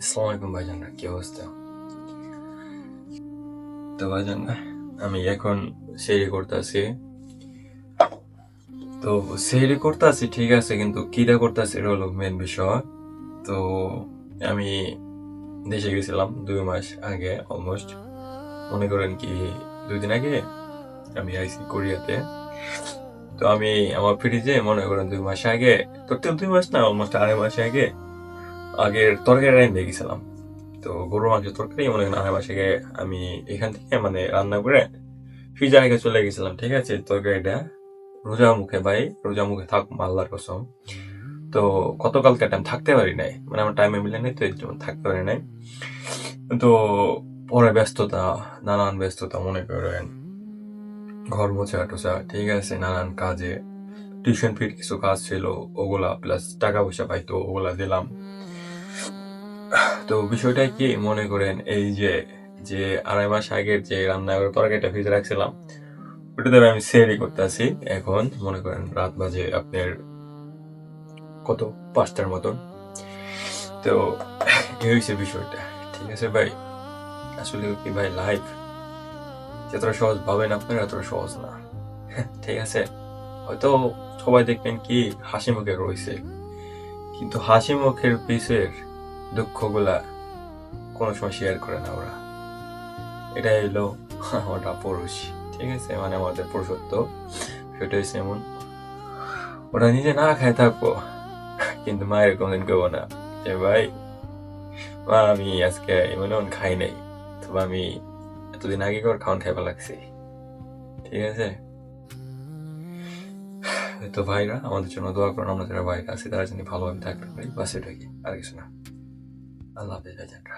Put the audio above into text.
আসসালামু আলাইকুম ভাইজানরা, কি অবস্থা? তো ভাইজান, আমি এখন সেহরি করতেছি। তো সেহরি করতেছি ঠিক আছে, কিন্তু কিটা করতেছি এটা হলো মেন বিষয়। তো আমি দেশে গেছিলাম 2 মাস আগে, অলমোস্ট মনে করেন কি 2 দিন আগে আমি আইসি কোরিয়াতে। তো আমি আমার ফ্রিজে মনে করেন 2 মাস আগে, টোটাল 2 মাস না, অলমোস্ট 2.5 মাস আগে আগের তরকারি রান্না গেছিলাম। তো গরুর মাংসের তরকারি মনে করেন 2.5 মাস আগে আমি এখান থেকে মানে রান্না করে ফ্রিজে রেখে চলে গেছিলাম, ঠিক আছে? তরকারিটা রোজা মুখে ভাই, রোজা মুখে থাকুম আল্লাহর কসম। তো গতকালকে টাইম থাকতে পারি নাই, মানে আমার টাইমে মিলে নাই, তো এর জন্য থাকতে পারি নাই। তো পরে ব্যস্ততা, নানান ব্যস্ততা মনে করেন, ঘর মোছা টোছা, ঠিক আছে, নানান কাজে, টিউশন ফির কিছু কাজ ছিল ওগুলা, প্লাস টাকা পয়সা পাইতো ওগুলা দিলাম। তো বিষয়টা কি মনে করেন, এই যে যে 2.5 মাস আগের যে রান্না করে তরকারিটা ফ্রিজে রাখছিলাম, ওটাতে আমি সেহরি করতেছি। এখন মনে করেন রাত বাজে আপনার কত, 5টার মতন। তো এই হয়েছে বিষয়টা, ঠিক আছে ভাই? আসলে কি ভাই, লাইফ যতটা সহজ ভাবেন আপনারা এতটা সহজ না, ঠিক আছে? হয়তো সবাই দেখবেন কি হাসি মুখে রয়েছে, কিন্তু হাসি মুখের পিছের দুঃখগুলা কোনো সময় শেয়ার করে না ওরা। এটা হইলো আমরা পুরুষ, ঠিক আছে, মানে আমাদের পুরুষত্ব সেটা হচ্ছে এমন, ওরা নিজে না খায় থাকবো, কিন্তু মায়ের কোনদিন কেউ না যে ভাই, মা আমি আজকে এমন এমন খাই নাই, তবে আমি এতদিন আগে করে খাওয়ান খাইবা লাগছে, ঠিক আছে? তো ভাইরা আমাদের জন্য দোয়া করুন, আমরা যারা ভাইরা আছি তারা জানি ভালোভাবে থাকতে পারি, বাস এটাই, আর কিছু না। আল্লাহ হাফেজ ভাইজানরা।